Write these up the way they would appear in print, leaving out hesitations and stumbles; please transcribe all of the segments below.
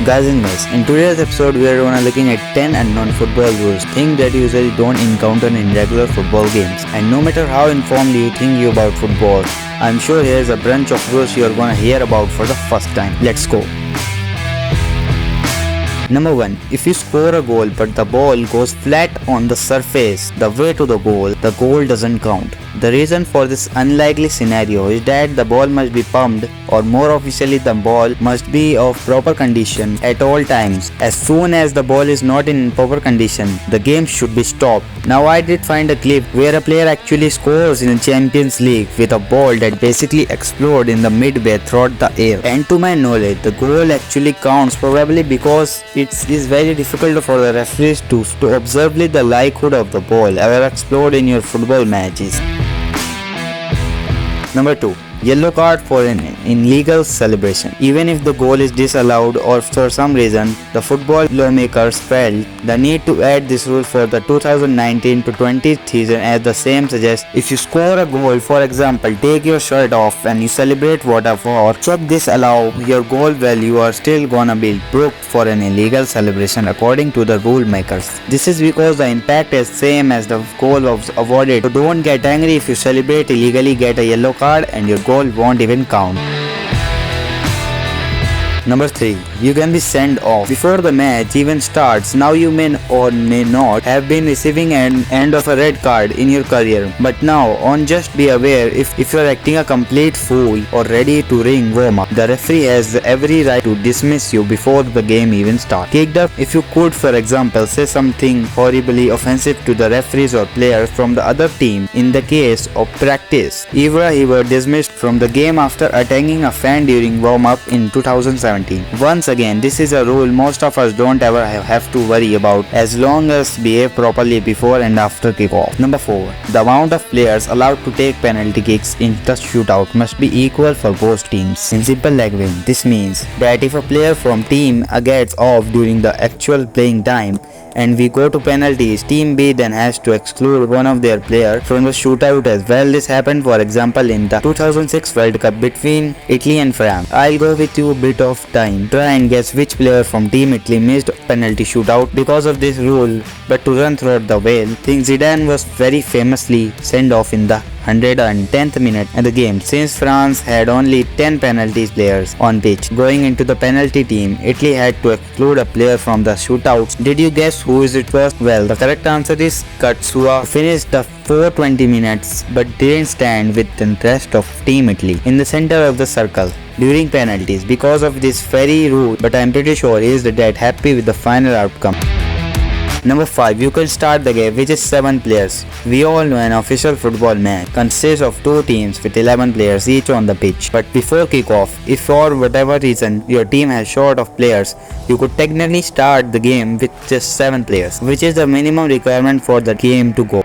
Guys and guys, in today's episode we are gonna looking at 10 unknown football rules, things that you usually don't encounter in regular football games. And no matter how informed you think you about football, I'm sure here's a bunch of rules you're gonna hear about for the first time. Let's go. Number 1. If you score a goal but the ball goes flat on the surface the way to the goal doesn't count. The reason for this unlikely scenario is that the ball must be pumped, or more officially the ball must be of proper condition at all times. As soon as the ball is not in proper condition, the game should be stopped. Now I did find a clip where a player actually scores in the Champions League with a ball that basically exploded in the midway throughout the air. And to my knowledge, the goal actually counts, probably because it is very difficult for the referees to observe the likelihood of the ball ever explode in your football matches. Number 2. Yellow card for an illegal celebration. Even if the goal is disallowed or for some reason, the football lawmakers felt the need to add this rule for the 2019-20 season, as the same suggests. If you score a goal, for example, take your shirt off and you celebrate whatever, check this allow, your goal value are still gonna be booked for an illegal celebration according to the rule makers. This is because the impact is same as the goal was avoided. So don't get angry if you celebrate illegally, get a yellow card and your goal won't even count. Number 3. You can be sent off before the match even starts. Now you may or may not have been receiving an end of a red card in your career, but now on just be aware if you are acting a complete fool or ready to ring warm up, the referee has every right to dismiss you before the game even starts. Kicked up if you could, for example, say something horribly offensive to the referees or players from the other team. In the case of practice, Ibra he were dismissed from the game after attacking a fan during warm up in 2017. Once again, this is a rule most of us don't ever have to worry about as long as behave properly before and after kickoff. Number 4. The amount of players allowed to take penalty kicks in the shootout must be equal for both teams. In simple language, this means that if a player from team A gets off during the actual playing time and we go to penalties, team B then has to exclude one of their players from the shootout as well. This happened, for example, in the 2006 World Cup between Italy and France. I'll go with you a bit of time. Try and guess which player from Team Italy missed penalty shootout because of this rule. But to run throughout the whale, think Zidane was very famously sent off in the 110th minute of the game, since France had only 10 penalty players on pitch. Going into the penalty team, Italy had to exclude a player from the shootouts. Did you guess who it was? Well, the correct answer is Katsua, finished the 420 minutes but didn't stand with the rest of Team Italy in the center of the circle during penalties because of this very rule, but I'm pretty sure he is that happy with the final outcome. Number 5. You can start the game, which is 7 players. We all know an official football match consists of 2 teams with 11 players each on the pitch. But before kickoff, if for whatever reason your team has short of players, you could technically start the game with just 7 players, which is the minimum requirement for the game to go on.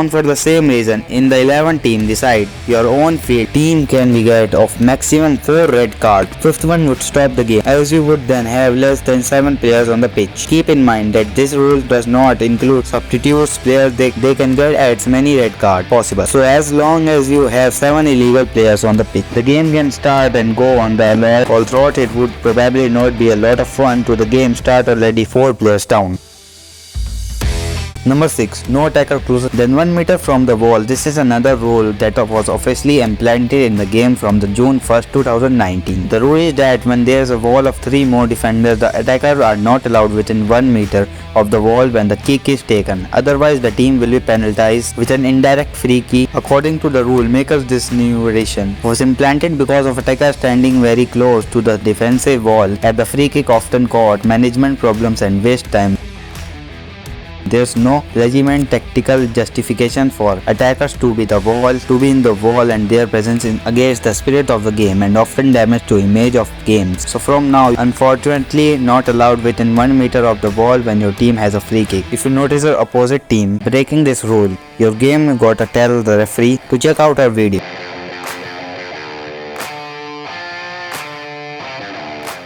For the same reason, in the 11 team decide your own field, team can be get of maximum 4 red cards. 5th one would stop the game, as you would then have less than 7 players on the pitch. Keep in mind that this rule does not include substitutes players. They can get as many red cards possible. So as long as you have 7 illegal players on the pitch, the game can start and go on the ML. Although it would probably not be a lot of fun to the game start already 4 players down. Number 6. No attacker closer than 1 meter from the wall. This is another rule that was officially implemented in the game from the June 1st, 2019. The rule is that when there is a wall of 3 more defenders, the attackers are not allowed within 1 meter of the wall when the kick is taken. Otherwise, the team will be penalized with an indirect free kick. According to the rule makers, this new variation was implemented because of attackers standing very close to the defensive wall at the free kick often caused management problems and waste time. There's no legitimate tactical justification for attackers to be in the wall, and their presence against the spirit of the game and often damage to image of games. So from now, unfortunately, not allowed within 1 meter of the wall when your team has a free kick. If you notice your opposite team breaking this rule, your game gotta tell the referee to check out our video.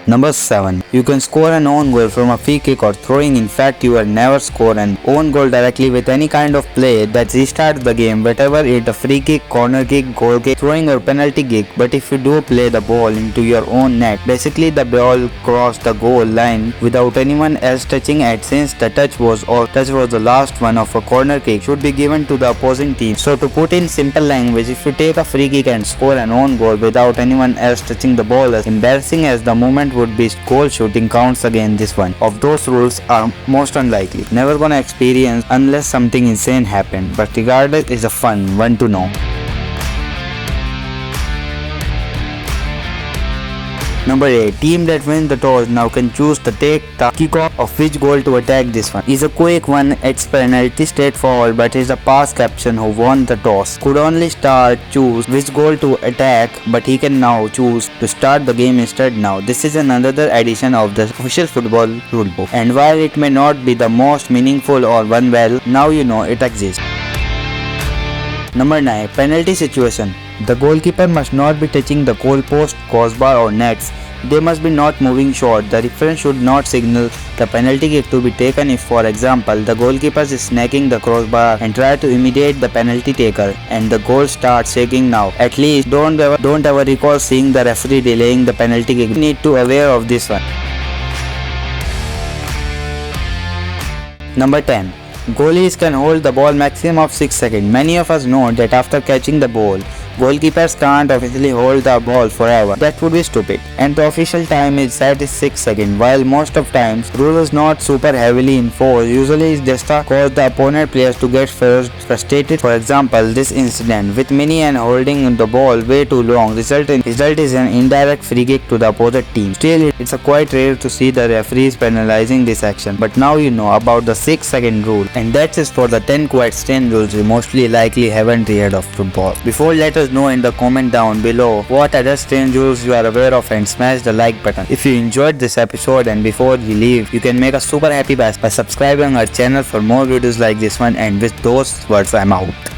Number 7. You can score an own goal from a free kick or throwing. In fact, you will never score an own goal directly with any kind of play that restarts the game, whatever it a free kick, corner kick, goal kick, throwing or penalty kick. But if you do play the ball into your own net, basically the ball crossed the goal line without anyone else touching it, since the touch was the last one of a corner kick, should be given to the opposing team. So to put in simple language, if you take a free kick and score an own goal without anyone else touching the ball, as embarrassing as the moment would be, goal shooting counts again. This one of those rules are most unlikely. Never gonna experience unless something insane happened, but regardless, it's a fun one to know. Number 8. Team that wins the toss now can choose to take the kickoff of which goal to attack. This one is a quick one. It's penalty straightforward, but it's the past captain who won the toss could only choose which goal to attack, but he can now choose to start the game instead. Now this is another edition of the official football rulebook, and while it may not be the most meaningful or one, well, now you know it exists. Number 9. Penalty situation. The goalkeeper must not be touching the goal post, crossbar or nets. They must be not moving short. The referee should not signal the penalty kick to be taken if, for example, the goalkeeper is snagging the crossbar and try to imitate the penalty taker and the goal starts shaking. Now at least don't ever recall seeing the referee delaying the penalty kick. You need to aware of this one. Number 10. Goalies can hold the ball maximum of 6 seconds. Many of us know that after catching the ball, goalkeepers can't officially hold the ball forever. That would be stupid. And the official time is set is 6 seconds. While most of times rule is not super heavily enforced, usually it's just to cause the opponent players to get frustrated. For example, this incident with Mini and holding the ball way too long result is an indirect free kick to the opposite team. Still, it's quite rare to see the referees penalizing this action. But now you know about the 6-second rule. And that's it for the 10 quite strange rules we mostly likely haven't heard of football. Before, let us know in the comment down below what other strange rules you are aware of, and smash the like button if you enjoyed this episode. And before you leave, you can make us super happy by subscribing our channel for more videos like this one. And with those words, I'm out.